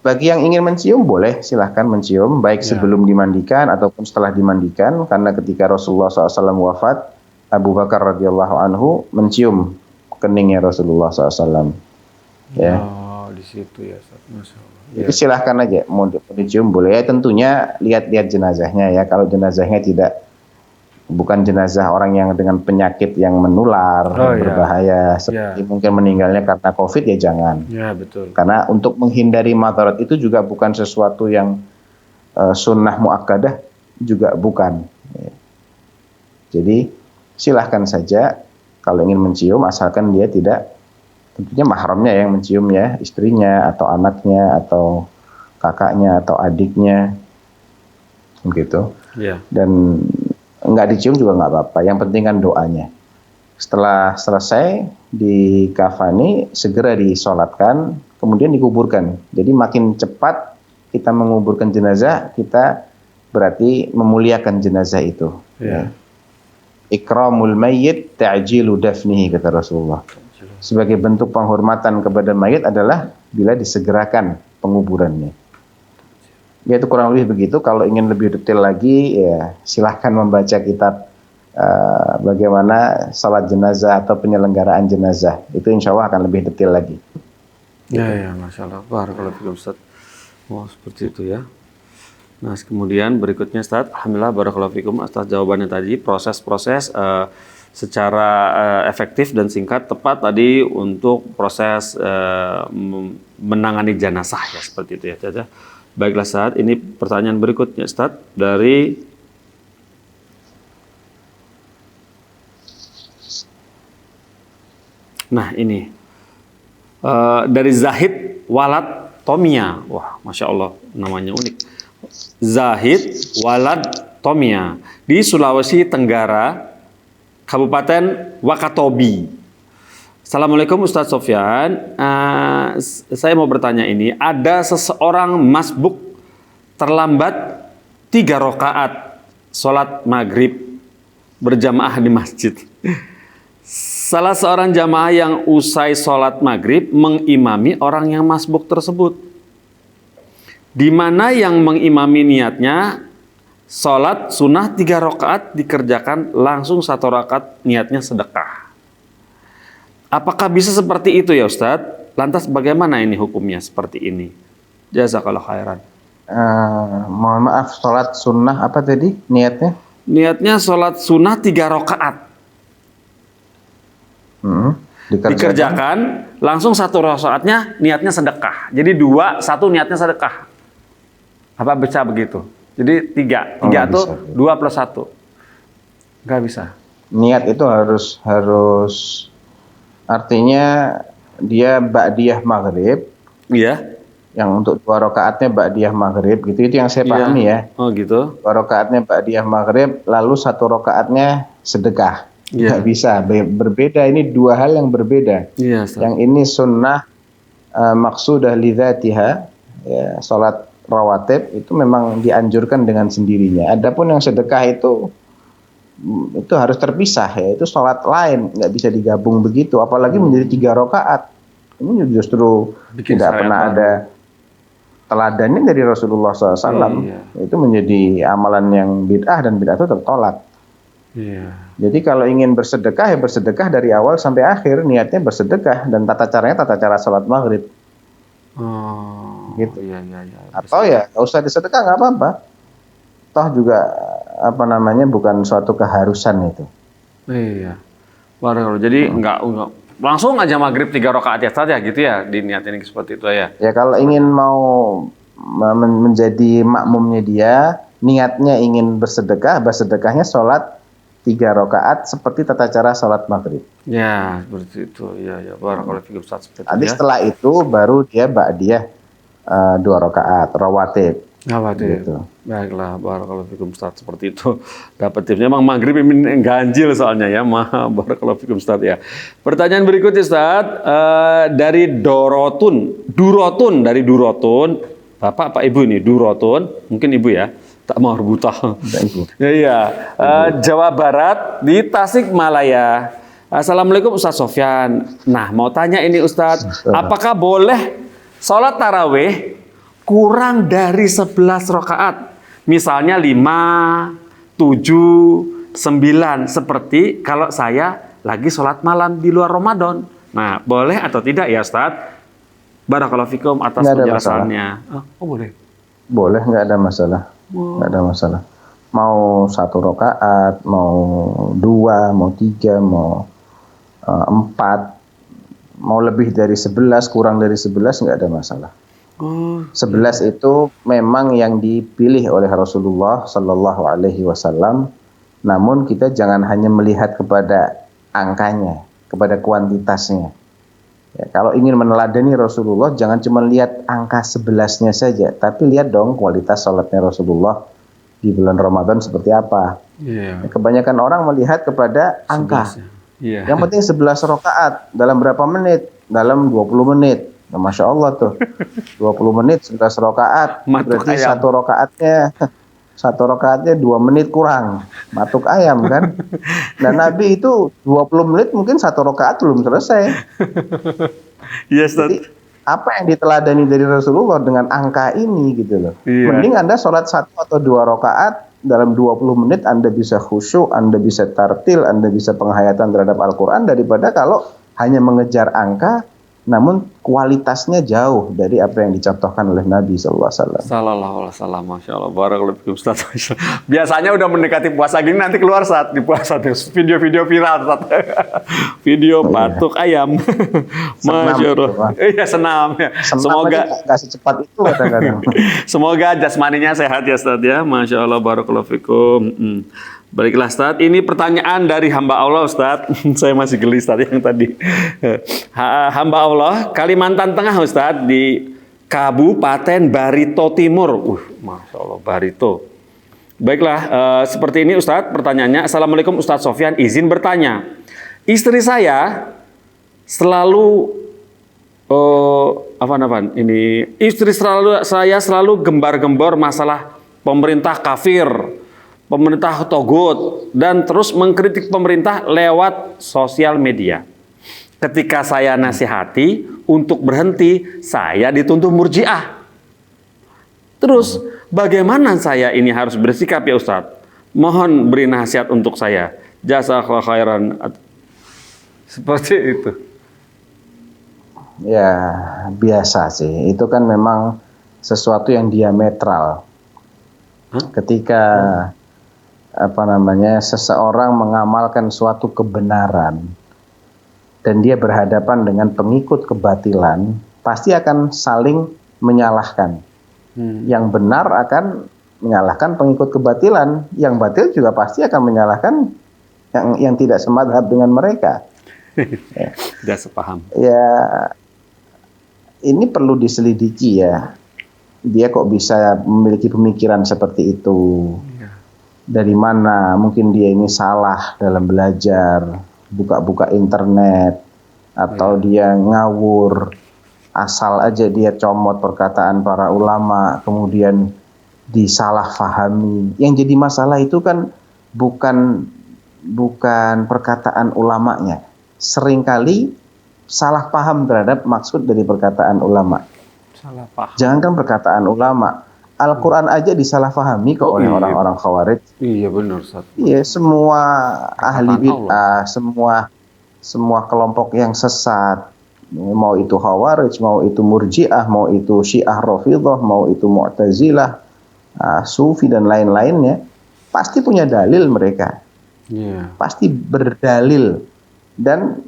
Bagi yang ingin mencium, boleh silahkan mencium, baik sebelum dimandikan ataupun setelah dimandikan. Karena ketika Rasulullah SAW wafat, Abu Bakar radhiyallahu anhu mencium keningnya Rasulullah SAW. Ya. Oh, di situ ya, Masya Allah. Itu silahkan aja, mau dicium boleh. Ya, tentunya lihat-lihat jenazahnya ya. Kalau jenazahnya bukan jenazah orang yang dengan penyakit yang menular, berbahaya, seperti mungkin meninggalnya karena COVID, ya jangan. Ya, betul. Karena untuk menghindari madarat itu juga bukan sesuatu yang sunnah muakkadah, juga bukan. Ya. Jadi silahkan saja kalau ingin mencium, asalkan dia tidak, tentunya mahramnya yang mencium ya, istrinya atau anaknya atau kakaknya atau adiknya, begitu. Ya. Dan nggak dicium juga nggak apa-apa, yang penting kan doanya. Setelah selesai dikafani, segera disolatkan, kemudian dikuburkan. Jadi makin cepat kita menguburkan jenazah, kita berarti memuliakan jenazah itu. Ya. Ikramul mayyit ta'jilu dafnihi, kata Rasulullah. Sebagai bentuk penghormatan kepada mayit adalah bila disegerakan penguburannya. Ya, itu kurang lebih begitu. Kalau ingin lebih detail lagi, ya silahkan membaca kitab bagaimana salat jenazah atau penyelenggaraan jenazah. Itu insya Allah akan lebih detail lagi. Ya, Masya Allah. Barakallahu fikum, Ustaz. Oh, seperti itu ya. Nah, kemudian berikutnya, Ustaz, alhamdulillah barakallahu fikum atas jawabannya tadi, proses-proses secara efektif dan singkat, tepat tadi untuk proses menangani jenazah ya, seperti itu ya, Caca. Baiklah, Ustaz, ini pertanyaan berikutnya, Ustaz, dari ini dari Zahid Walad Tomia. Wah, Masya Allah, namanya unik. Zahid Walad Tomia di Sulawesi Tenggara, Kabupaten Wakatobi. Assalamualaikum Ustadz Sofyan. Saya mau bertanya ini, ada seseorang masbuk terlambat 3 rakaat sholat maghrib berjamaah di masjid. Salah seorang jamaah yang usai sholat maghrib mengimami orang yang masbuk tersebut. Di mana yang mengimami niatnya sholat sunnah 3 rakaat dikerjakan langsung 1 rakaat niatnya sedekah. Apakah bisa seperti itu ya Ustadz? Lantas bagaimana ini hukumnya seperti ini? Jazakallah khairan. Mohon maaf, sholat sunnah apa tadi niatnya? Niatnya sholat sunnah 3 rakaat. Dikerjakan langsung 1 rakaatnya niatnya sedekah. Jadi 2, 1 niatnya sedekah. Apa bisa begitu? Jadi 3 itu 2 plus 1. Nggak bisa. Niat itu harus artinya dia ba'diyah maghrib. Iya. Yang untuk 2 rakaatnya ba'diyah maghrib gitu, itu yang saya pahami ya. Oh gitu. 2 rakaatnya ba'diyah maghrib, lalu 1 rakaatnya sedekah. Nggak bisa, berbeda. Ini 2 hal yang berbeda. Iya. Yang ini sunnah maqsudah lidzatiha, ya, sholat rawatib itu memang dianjurkan dengan sendirinya. Adapun yang sedekah itu harus terpisah ya, itu sholat lain, nggak bisa digabung begitu, apalagi menjadi 3 rakaat. Ini justru tidak pernah ada teladannya dari Rasulullah SAW. Iya. Itu menjadi amalan yang bid'ah dan bid'ah itu tertolak. Iya. Jadi kalau ingin bersedekah ya bersedekah dari awal sampai akhir, niatnya bersedekah dan tata caranya tata cara sholat maghrib. Oh, Gitu. Iya. Atau ya nggak usah disedekah nggak apa-apa. Toh juga bukan suatu keharusan itu. Iya. Barakallahu. Jadi enggak langsung aja maghrib 3 rakaat ya saja gitu ya diniatin seperti itu ya. Ya kalau ingin mau menjadi makmumnya dia, niatnya ingin bersedekah, bersedekahnya sholat 3 rakaat seperti tata cara sholat maghrib. Ya, seperti itu. Ya. Barakallahu fikum Ustaz seperti itu Nanti ya. setelah itu baru dia ba'diyah 2 rakaat rawatib. Ngawati. Gitu. Baiklah, barakallahu fikum Ustaz seperti itu. Dapat tipsnya emang maghrib ini ganjil soalnya ya. Barakallahu fikum Ustaz ya. Pertanyaan berikutnya Ustaz dari Durotun dari Durotun. Bapak apa Ibu ini? Durotun, mungkin Ibu ya. Tak mau rebutah. Iya. Jawa Barat di Tasikmalaya. Assalamualaikum Ustaz Sofyan. Nah, mau tanya ini Ustaz, apakah boleh sholat tarawih kurang dari 11 rakaat? Misalnya 5, 7, 9. Seperti kalau saya lagi sholat malam di luar Ramadan. Nah, boleh atau tidak ya Ustaz? Barakallahu fikum atas Nggak ada penjelasannya. Oh, boleh. Boleh, nggak ada masalah. Nggak ada masalah. Mau 1 rakaat, mau 2, mau 3, mau 4, mau lebih dari 11, kurang dari 11 nggak ada masalah. 11 itu memang yang dipilih oleh Rasulullah Sallallahu Alaihi Wasallam. Namun kita jangan hanya melihat kepada angkanya, kepada kuantitasnya. Ya, kalau ingin meneladani Rasulullah, jangan cuma lihat angka 11-nya saja, tapi lihat dong kualitas sholatnya Rasulullah di bulan Ramadan seperti apa. Iya. Kebanyakan orang melihat kepada angka. 11 ya. Iya. Yang penting 11 rakaat dalam berapa menit? Dalam 20 menit. Nah, Masya Allah tuh. 20 menit 11 rakaat. Matuk Berarti ayam. satu rakaatnya 2 menit kurang. Matuk ayam kan. Dan Nabi itu 20 menit mungkin 1 rakaat belum selesai. Iya, Ustaz. Jadi apa yang diteladani dari Rasulullah dengan angka ini gitu loh. Iya. Mending Anda sholat 1 atau 2 rakaat dalam 20 menit Anda bisa khusyuk, Anda bisa tartil, Anda bisa penghayatan terhadap Al-Quran daripada kalau hanya mengejar angka namun kualitasnya jauh dari apa yang dicontohkan oleh Nabi SAW. Sallallahu alaihi wasallam, masya Allah, barakallahu fikum Ustaz. Biasanya udah mendekati puasa gini nanti keluar saat di puasa video-video viral, Ustaz. Video patuk ayam, masya Allah. Iya senam. Ya. Semoga nggak secepat itu kadang-kadang. Semoga jasmaninya sehat ya Ustaz ya, masya Allah, barakallahu fikum. Baiklah Ustaz, ini pertanyaan dari hamba Allah Ustaz. Saya masih geli Ustaz yang tadi. Hamba Allah Kalimantan Tengah Ustaz di Kabupaten Barito Timur. Masya Allah, Barito. Baiklah, seperti ini Ustaz pertanyaannya. Assalamualaikum Ustaz Sofyan, izin bertanya. Istri saya selalu saya selalu gembar-gembor masalah pemerintah kafir, pemerintah togut, dan terus mengkritik pemerintah lewat sosial media. Ketika saya nasihati untuk berhenti, saya dituntut murjiah. Terus bagaimana saya ini harus bersikap ya Ustadz? Mohon beri nasihat untuk saya. Jazakallahu khairan. Seperti itu. Ya biasa sih. Itu kan memang sesuatu yang diametral. Ketika seseorang mengamalkan suatu kebenaran dan dia berhadapan dengan pengikut kebatilan, pasti akan saling menyalahkan. Yang benar akan menyalahkan pengikut kebatilan, yang batil juga pasti akan menyalahkan yang tidak semadhab dengan mereka. Tidak sepaham. Ya, ini perlu diselidiki ya. Dia kok bisa memiliki pemikiran seperti itu? Dari mana? Mungkin dia ini salah dalam belajar, buka-buka internet, atau dia ngawur, asal aja dia comot perkataan para ulama, kemudian disalahfahami. Yang jadi masalah itu kan bukan perkataan ulamanya. Seringkali salah paham terhadap maksud dari perkataan ulama. Salah paham. Jangankan perkataan ulama, Al-Quran aja disalahfahami kok Oh, oleh iya. orang-orang Khawarij. Iya benar, Ustaz. Iya, semua ahli Perkataan bid'ah, semua kelompok yang sesat, mau itu Khawarij, mau itu Murji'ah, mau itu Syiah Rafidhah, mau itu Mu'tazilah, Sufi dan lain-lainnya, pasti punya dalil mereka. Iya. Pasti berdalil, dan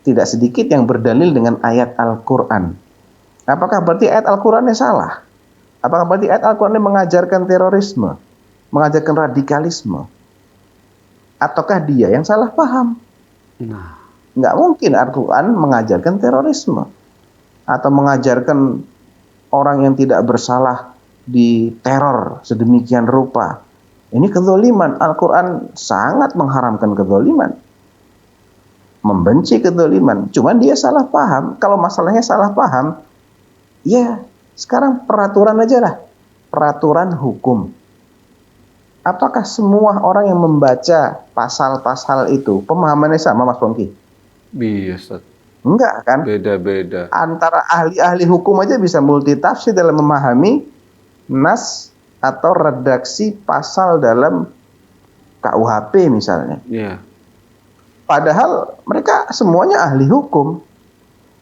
tidak sedikit yang berdalil dengan ayat Al-Quran. Apakah berarti ayat Al-Qurannya salah? Apakah berarti ayat Al-Qurannya mengajarkan terorisme, mengajarkan radikalisme? Ataukah dia yang salah paham? Nah, Nggak mungkin Al-Quran mengajarkan terorisme atau mengajarkan orang yang tidak bersalah diteror sedemikian rupa. Ini kezaliman. Al-Quran sangat mengharamkan kezaliman, membenci kezaliman. Cuman dia salah paham. Kalau masalahnya salah paham, ya sekarang peraturan aja lah, peraturan hukum. Apakah semua orang yang membaca pasal-pasal itu pemahamannya sama, Mas Pongki? iya, Ustaz. Enggak kan? Beda-beda. Antara ahli-ahli hukum aja bisa multitafsir dalam memahami nas atau redaksi pasal dalam KUHP misalnya. Iya. Padahal mereka semuanya ahli hukum.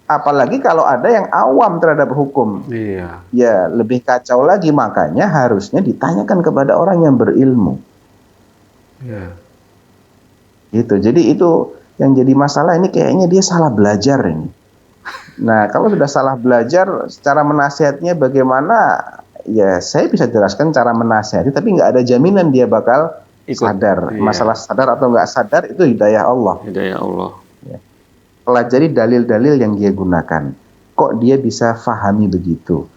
Apalagi kalau ada yang awam terhadap hukum. Iya. Ya lebih kacau lagi, makanya harusnya ditanyakan kepada orang yang berilmu. Iya. Gitu. Jadi itu yang jadi masalah, ini kayaknya dia salah belajar ini. Nah, kalau sudah salah belajar, cara menasihatnya bagaimana? Ya, saya bisa jelaskan cara menasihati, tapi nggak ada jaminan dia bakal Ikut. sadar. Iya. Masalah sadar atau nggak sadar itu hidayah Allah. Hidayah Allah. Pelajari dalil-dalil yang dia gunakan. Kok dia bisa fahami begitu?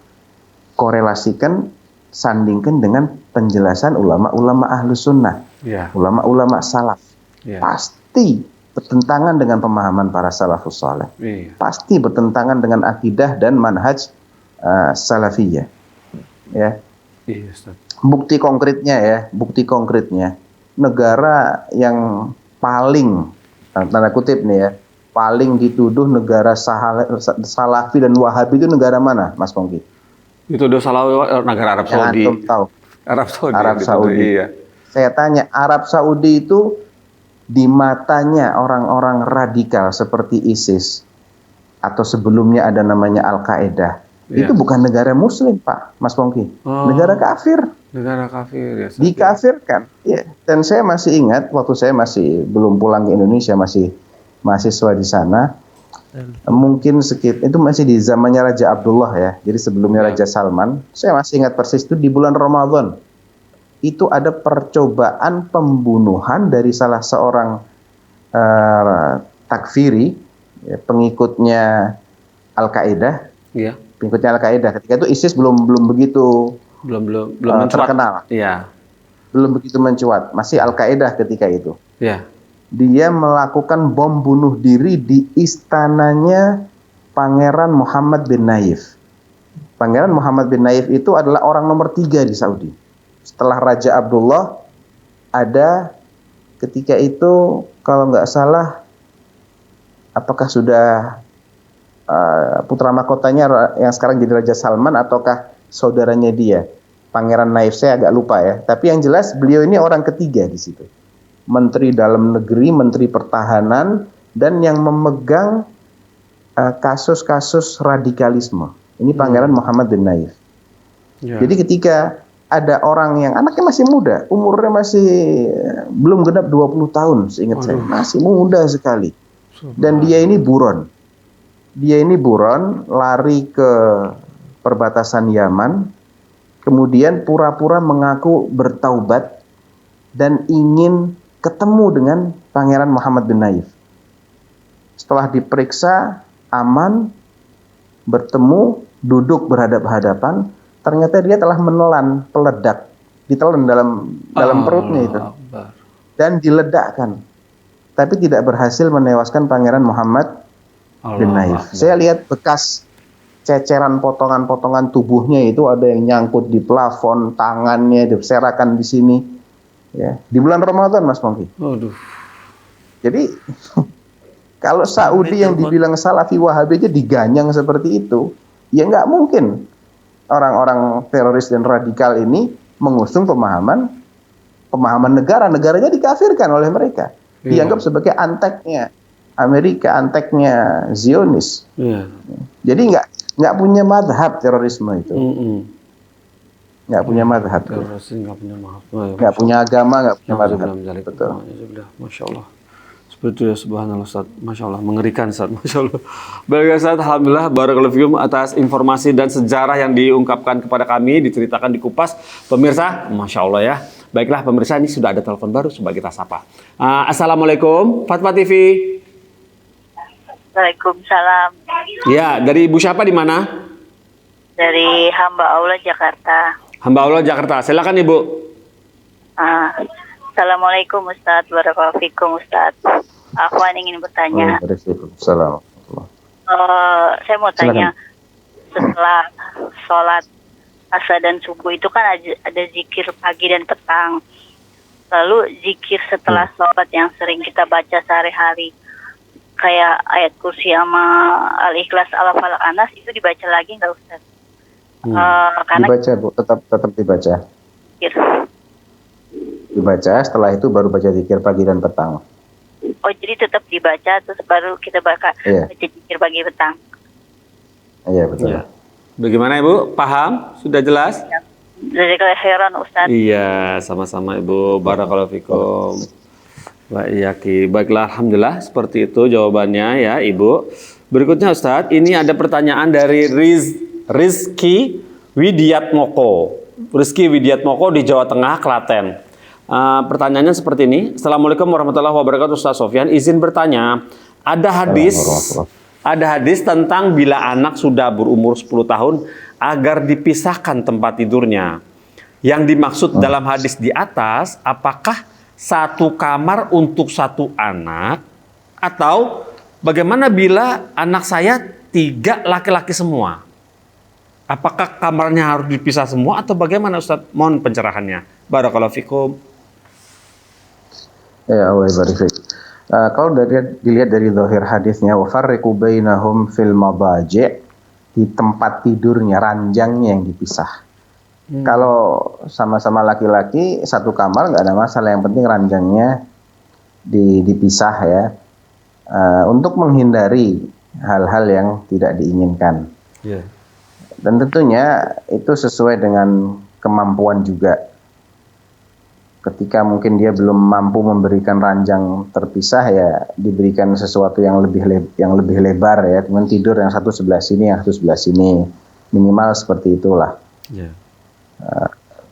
Korelasikan, sandingkan dengan penjelasan ulama-ulama ahlus sunnah, Iya. ulama-ulama salaf. Iya. Pasti bertentangan dengan pemahaman para salafus saleh. Iya. Pasti bertentangan dengan akidah dan manhaj salafiyah. Ya. Iya, Ustaz. Bukti konkretnya, negara yang paling, tanda kutip nih ya, paling dituduh negara Salafi dan Wahabi itu negara mana, Mas Pongki? Itu udah salah negara Arab Yang Saudi. antum tahu? Arab Saudi. Arab gitu. Saudi. Iya. Saya tanya, Arab Saudi itu di matanya orang-orang radikal seperti ISIS atau sebelumnya ada namanya Al-Qaeda, Iya. itu bukan negara Muslim, Pak, Mas Pongki. Oh. Negara kafir. Negara kafir ya. Ustaz. Dikafirkan. Ya. Dan saya masih ingat waktu saya masih belum pulang ke Indonesia, masih mahasiswa di sana. Mungkin itu masih di zamannya Raja Abdullah ya. Jadi sebelumnya Raja Salman. Saya masih ingat persis itu di bulan Ramadan. Itu ada percobaan pembunuhan dari salah seorang takfiri, ya, pengikutnya Al-Qaeda. Iya. Pengikutnya Al-Qaeda. Ketika itu ISIS belum begitu Belum mencuat. terkenal. Iya. Belum begitu mencuat, masih Al-Qaeda ketika itu. Iya. Dia melakukan bom bunuh diri di istananya Pangeran Muhammad bin Naif. Pangeran Muhammad bin Naif itu adalah orang nomor 3 di Saudi. Setelah Raja Abdullah, ada ketika itu kalau nggak salah, apakah sudah putra mahkotanya yang sekarang jadi Raja Salman ataukah saudaranya dia, Pangeran Naif, saya agak lupa ya. Tapi yang jelas beliau ini orang ketiga di situ. Menteri Dalam Negeri, Menteri Pertahanan, dan yang memegang kasus-kasus radikalisme. Ini Pangeran Muhammad bin Naif. Ya. Jadi ketika ada orang yang anaknya masih muda, umurnya masih belum genap 20 tahun, seingat saya, masih muda sekali. Dan dia ini buron. Dia ini buron, lari ke perbatasan Yaman, kemudian pura-pura mengaku bertaubat dan ingin ketemu dengan Pangeran Muhammad bin Naif. Setelah diperiksa, aman, bertemu, duduk berhadap-hadapan, ternyata dia telah menelan peledak, ditelan dalam perutnya itu, dan diledakkan, tapi tidak berhasil menewaskan Pangeran Muhammad bin Naif. Saya lihat bekas ceceran potongan-potongan tubuhnya itu, ada yang nyangkut di plafon, tangannya berserakan di sini. Ya, di bulan Ramadan, Mas Pongki. Aduh. Jadi kalau Saudi yang dibilang Salafi Wahabi aja diganyang seperti itu, Ya nggak mungkin orang-orang teroris dan radikal ini mengusung pemahaman negaranya dikafirkan oleh mereka. Dianggap sebagai anteknya Amerika, anteknya Zionis. Jadi nggak punya madhab terorisme itu. Nggak punya madhab. Nggak punya agama, nggak punya madhab. Betul. Masya Allah. Seperti itu ya, subhanallah Ustaz. Masya Allah, mengerikan Ustaz. Masya Allah. Baik Ustaz, alhamdulillah, barakallahu fikum atas informasi dan sejarah yang diungkapkan kepada kami, diceritakan di Kupas. Pemirsa, Masya Allah ya. Baiklah pemirsa, ini sudah ada telepon baru, coba kita sapa. Assalamualaikum, Fatwa TV. Waalaikumsalam. Ya, dari Ibu siapa di mana? Dari Hamba Allah Jakarta. Hamba Allah Jakarta. Silakan Ibu. Assalamualaikum Ustadz, warahmatullahi Ustadz. Aku ingin bertanya. Waalaikumsalam. Saya mau tanya, setelah sholat asar dan subuh itu kan ada zikir pagi dan petang. Lalu zikir setelah sholat yang sering kita baca sehari-hari, kayak ayat kursi sama al-ikhlas al-falaq anas, itu dibaca lagi nggak Ustadz? Karena dibaca Bu, tetap dibaca. Zikir. Dibaca, setelah itu baru baca zikir pagi dan petang. Oh, jadi tetap dibaca terus baru kita baca zikir pagi petang. Iya, betul. Ya. Bagaimana Ibu? Paham? Sudah jelas? Dari khairan Ustaz. Iya, sama-sama Ibu. Barakallahu fikum. Baiklah, alhamdulillah seperti itu jawabannya ya Ibu. Berikutnya Ustadz, ini ada pertanyaan dari Rizky Widiatmoko. Rizky Widiatmoko di Jawa Tengah, Klaten. Pertanyaannya seperti ini. Assalamualaikum warahmatullahi wabarakatuh Ustaz Sofyan. Izin bertanya, ada hadis tentang bila anak sudah berumur 10 tahun agar dipisahkan tempat tidurnya. Yang dimaksud dalam hadis di atas, apakah satu kamar untuk satu anak, atau bagaimana bila anak saya 3 laki-laki semua? Apakah kamarnya harus dipisah semua atau bagaimana Ustaz? Mohon pencerahannya. Barakallahu fikum. Ya, Allah barik. Kalau dilihat dari zahir hadisnya, wa farriqu bainahum fil madaji', di tempat tidurnya, ranjangnya yang dipisah. Kalau sama-sama laki-laki satu kamar nggak ada masalah, yang penting ranjangnya dipisah ya, untuk menghindari hal-hal yang tidak diinginkan. Dan tentunya itu sesuai dengan kemampuan juga. Ketika mungkin dia belum mampu memberikan ranjang terpisah, ya diberikan sesuatu yang lebih lebar ya, kemudian tidur yang satu sebelah sini, yang satu sebelah sini, minimal seperti itulah.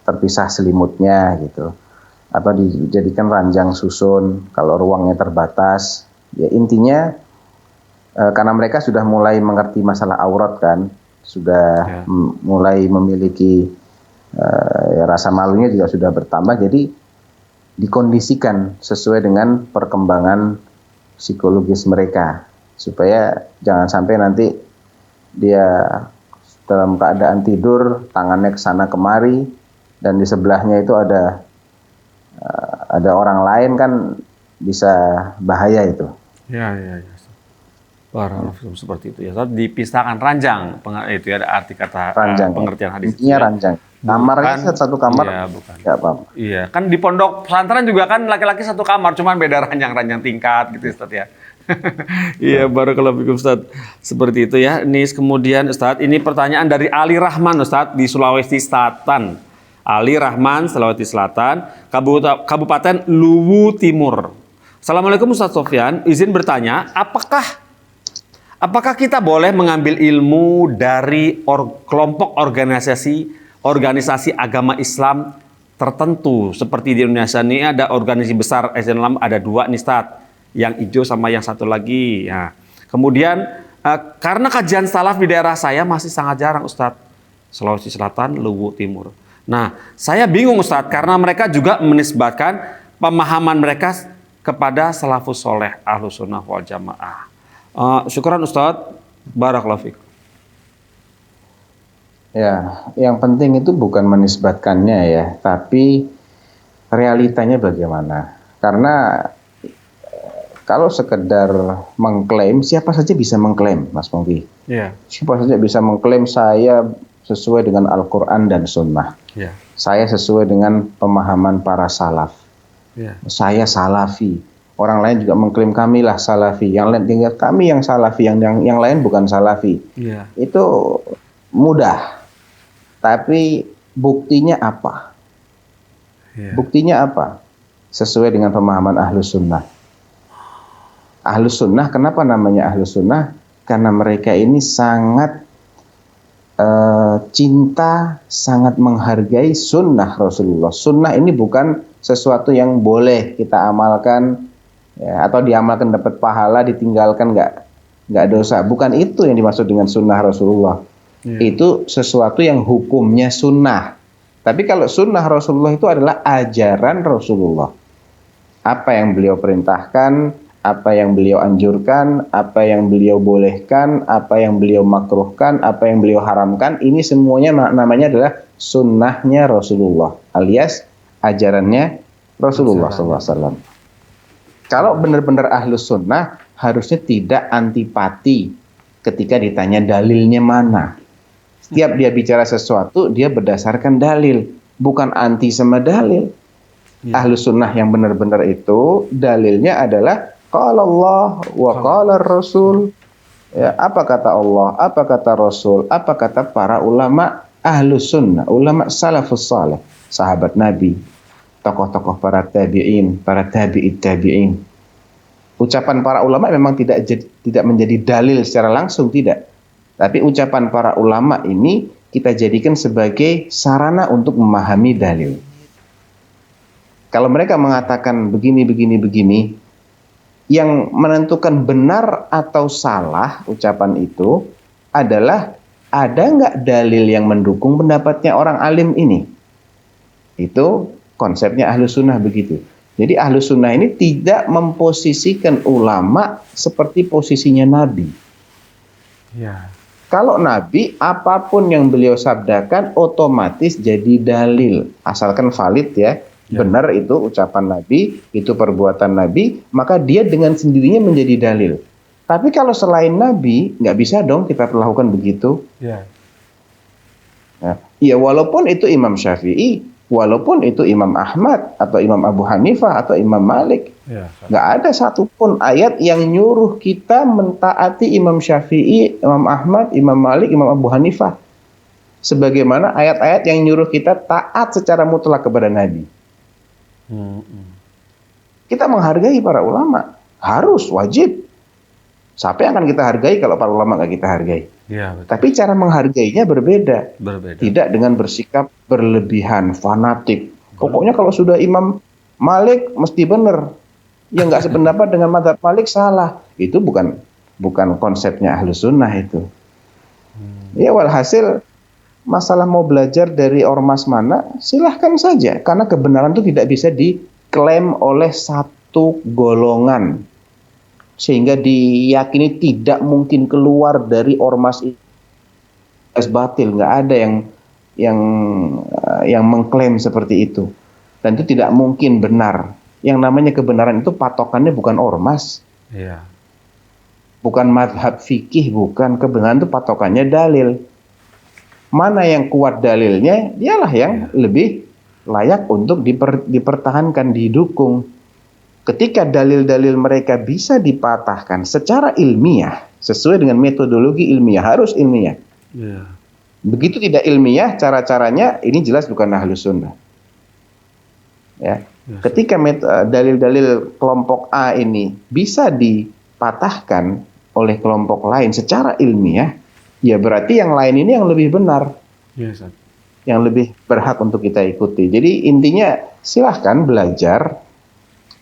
Terpisah selimutnya gitu, atau dijadikan ranjang susun kalau ruangnya terbatas. Ya intinya karena mereka sudah mulai mengerti masalah aurat kan, sudah mulai memiliki rasa malunya juga sudah bertambah, jadi dikondisikan sesuai dengan perkembangan psikologis mereka, supaya jangan sampai nanti dia dalam keadaan tidur tangannya kesana kemari dan di sebelahnya itu ada orang lain, kan bisa bahaya itu. Ya. Seperti itu ya. Dipisahkan ranjang, itu ya ada arti kata ranjang. Pengertian hadis. Intinya ranjang. Kamarnya satu kamar. Iya, bukan. Nggak apa-apa. Iya, kan di pondok pesantren juga kan laki-laki satu kamar, cuman beda ranjang tingkat gitu Ustaz ya. Iya, barakallahu fikum Ustaz. Seperti itu ya. Ini kemudian Ustaz, ini pertanyaan dari Ali Rahman Ustaz di Sulawesi Selatan. Ali Rahman, Sulawesi Selatan, Kabupaten Luwu Timur. Assalamualaikum Ustaz Sofyan, izin bertanya, apakah kita boleh mengambil ilmu dari kelompok organisasi agama Islam tertentu? Seperti di Indonesia ini ada organisasi besar Islam, ada 2 nih Ustaz, yang hijau sama yang satu lagi. Ya. Kemudian karena kajian salaf di daerah saya masih sangat jarang Ustaz, Sulawesi Selatan, Luwu Timur. Nah, saya bingung Ustaz, karena mereka juga menisbatkan pemahaman mereka kepada salafus soleh, ahlus sunnah wal jamaah. Syukuran Ustaz, barakallahu fikum. Ya, yang penting itu bukan menisbatkannya ya, tapi realitanya bagaimana. Karena Kalau sekedar mengklaim, siapa saja bisa mengklaim, Mas Mungki. Iya. Siapa saja bisa mengklaim saya sesuai dengan Al-Quran dan Sunnah. Iya. Saya sesuai dengan pemahaman para salaf. Iya. Saya salafi. Orang lain juga mengklaim kamilah salafi. Yang lain tinggal kami yang salafi, yang lain bukan salafi. Iya. Itu mudah. Tapi buktinya apa? Iya. Buktinya apa? Sesuai dengan pemahaman Ahlus Sunnah. Ahlus Sunnah, kenapa namanya Ahlus Sunnah? Karena mereka ini sangat cinta, sangat menghargai sunnah Rasulullah. Sunnah ini bukan sesuatu yang boleh kita amalkan, ya, atau diamalkan dapat pahala, ditinggalkan nggak dosa. Bukan itu yang dimaksud dengan sunnah Rasulullah. Itu sesuatu yang hukumnya sunnah. Tapi kalau sunnah Rasulullah itu adalah ajaran Rasulullah. Apa yang beliau perintahkan, apa yang beliau anjurkan, apa yang beliau bolehkan, apa yang beliau makruhkan, apa yang beliau haramkan, ini semuanya namanya adalah sunnahnya Rasulullah, alias ajarannya Rasulullah SAW. Kalau benar-benar ahlus sunnah, harusnya tidak antipati ketika ditanya dalilnya mana. Setiap dia bicara sesuatu, dia berdasarkan dalil, bukan anti sama dalil. Ahlus sunnah yang benar-benar itu, dalilnya adalah qala Allah wa qala Rasul. Ya, apa kata Allah, apa kata Rasul, apa kata para ulama Ahlus Sunnah, ulama salafus saleh, sahabat Nabi, tokoh-tokoh para tabi'in, para tabi'it tabi'in. Ucapan para ulama memang tidak menjadi dalil secara langsung, tidak. Tapi ucapan para ulama ini kita jadikan sebagai sarana untuk memahami dalil. Kalau mereka mengatakan begini, yang menentukan benar atau salah ucapan itu adalah ada nggak dalil yang mendukung pendapatnya orang alim ini. Itu konsepnya Ahlus Sunnah begitu. Jadi Ahlus Sunnah ini tidak memposisikan ulama seperti posisinya Nabi. Ya. Kalau Nabi, apapun yang beliau sabdakan otomatis jadi dalil, asalkan valid ya. Benar itu ucapan Nabi, itu perbuatan Nabi, maka dia dengan sendirinya menjadi dalil. Tapi kalau selain Nabi, nggak bisa dong kita perlakukan begitu. Ya. Nah, ya walaupun itu Imam Syafi'i, walaupun itu Imam Ahmad, atau Imam Abu Hanifah, atau Imam Malik, nggak ada satupun ayat yang nyuruh kita mentaati Imam Syafi'i, Imam Ahmad, Imam Malik, Imam Abu Hanifah. Sebagaimana ayat-ayat yang nyuruh kita taat secara mutlak kepada Nabi. Kita menghargai para ulama, harus, wajib. Siapa yang akan kita hargai kalau para ulama nggak kita hargai? Ya, betul. Tapi cara menghargainya berbeda. Tidak dengan bersikap berlebihan, fanatik. Pokoknya kalau sudah Imam Malik mesti benar. Yang nggak sependapat dengan mazhab Malik salah. Itu bukan konsepnya Ahlus Sunnah itu. Ya walhasil, masalah mau belajar dari ormas mana, silahkan saja. Karena kebenaran itu tidak bisa diklaim oleh satu golongan. Sehingga diyakini tidak mungkin keluar dari ormas itu. Batil, nggak ada yang mengklaim seperti itu. Dan itu tidak mungkin benar. Yang namanya kebenaran itu patokannya bukan ormas. Iya. Bukan madhab fikih, bukan. Kebenaran itu patokannya dalil. Mana yang kuat dalilnya, dialah yang lebih layak untuk dipertahankan, didukung. Ketika dalil-dalil mereka bisa dipatahkan secara ilmiah, sesuai dengan metodologi ilmiah, harus ilmiah. Yeah. Begitu tidak ilmiah, cara-caranya ini jelas bukan Ahlus Sunnah. Ya. Ketika dalil-dalil kelompok A ini bisa dipatahkan oleh kelompok lain secara ilmiah, ya berarti yang lain ini yang lebih benar, yang lebih berhak untuk kita ikuti. Jadi intinya silahkan belajar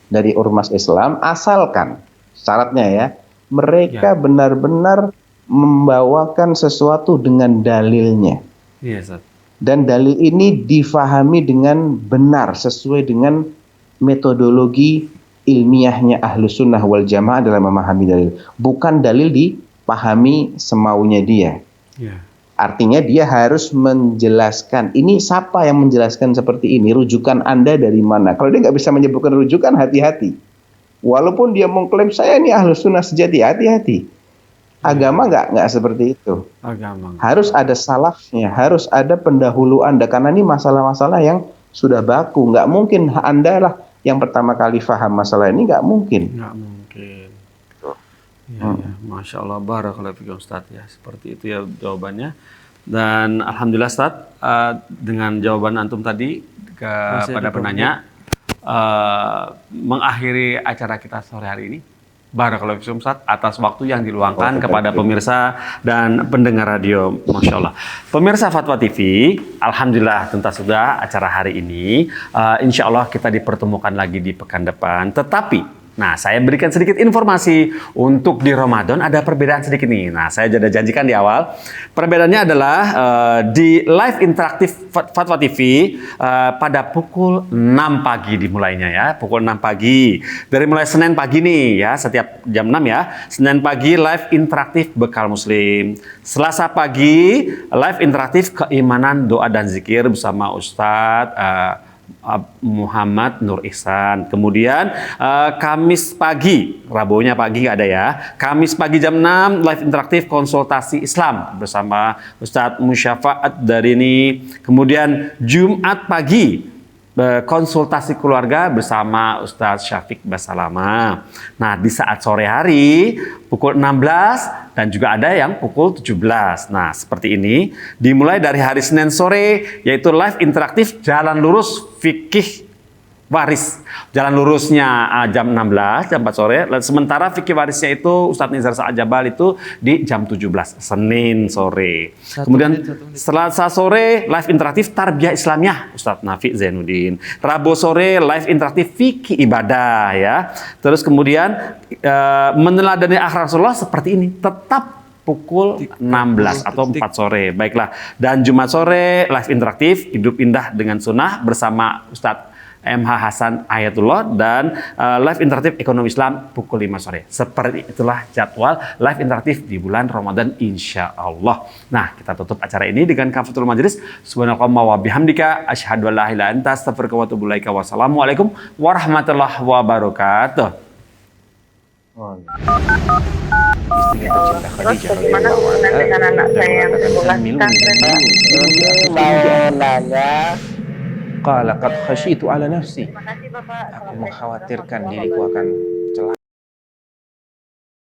dari ormas Islam, asalkan syaratnya ya mereka benar-benar membawakan sesuatu dengan dalilnya. Dan dalil ini difahami dengan benar sesuai dengan metodologi ilmiahnya Ahlus Sunnah wal Jamaah dalam memahami dalil. Bukan dalil dipahami semaunya dia. Artinya dia harus menjelaskan. Ini siapa yang menjelaskan seperti ini? Rujukan Anda dari mana? Kalau dia nggak bisa menyebutkan rujukan, hati-hati. Walaupun dia mengklaim saya ini ahlus sunnah sejati, hati-hati. Agama nggak seperti itu. Agama. Harus ada salafnya, harus ada pendahulu Anda, karena ini masalah-masalah yang sudah baku. Nggak mungkin Anda lah yang pertama kali paham masalah ini, nggak mungkin. Nggak mungkin. Ya, Masya Allah, barakallahu fikum Ustaz ya. Seperti itu ya jawabannya. Dan alhamdulillah Ustaz, dengan jawaban antum tadi kepada penanya, mengakhiri acara kita sore hari ini. Barakallahu fikum Ustaz atas waktu yang diluangkan kepada pemirsa dan pendengar radio. Masya Allah. Pemirsa Fatwa TV, alhamdulillah tuntas sudah acara hari ini. Insya Allah kita dipertemukan lagi di pekan depan. Tetapi nah, saya berikan sedikit informasi untuk di Ramadan ada perbedaan sedikit nih. Nah, saya sudah janjikan di awal. Perbedaannya adalah di live interaktif Fatwa TV pada pukul 6 pagi dimulainya ya. Pukul 6 pagi. Dari mulai Senin pagi nih ya, setiap jam 6 ya. Senin pagi live interaktif Bekal Muslim. Selasa pagi live interaktif keimanan, doa dan zikir bersama Ustadz Muhammad Nur Ihsan. Kemudian Kamis pagi, Rabunya pagi nggak ada ya. Kamis pagi jam 6 live interaktif konsultasi Islam bersama Ustadz Musyafaat Darini. Kemudian Jumat pagi konsultasi keluarga bersama Ustadz Syafiq Basalama. Nah, di saat sore hari pukul 16 dan juga ada yang pukul 17. Nah, seperti ini dimulai dari hari Senin sore yaitu live interaktif Jalan Lurus Fikih Waris. Jalan lurusnya jam 16, jam 4 sore. Sementara fikih warisnya itu Ustadz Nizar Sa'ad Jabal itu di jam 17, Senin sore. Kemudian Selasa sore live interaktif Tarbiyah Islamiyah Ustadz Nafi Zainuddin. Rabu sore live interaktif fikih ibadah ya. Terus kemudian meneladani akhlak Rasulullah seperti ini tetap pukul 16 atau 4 sore. Baiklah. Dan Jumat sore live interaktif Hidup Indah dengan Sunnah bersama Ustadz MH Hasan Ayatullah dan live interaktif Ekonomi Islam pukul 5 sore. Seperti itulah jadwal live interaktif di bulan Ramadan insya Allah. Nah, kita tutup acara ini dengan kafatul majelis. Subhanallah wa bihamdika asyhadu an la ilaha illa anta astaghfiruka wa atubu ilaika. Wassalamualaikum warahmatullahi wabarakatuh. Istrinya tercinta Terus Khadijah bagaimana hubungan dengan anak saya yang sekolah pesantren? Mau nanya, Qala qad khasyitu ala nafsi. Terima kasih Bapak. Aku mengkhawatirkan diriku akan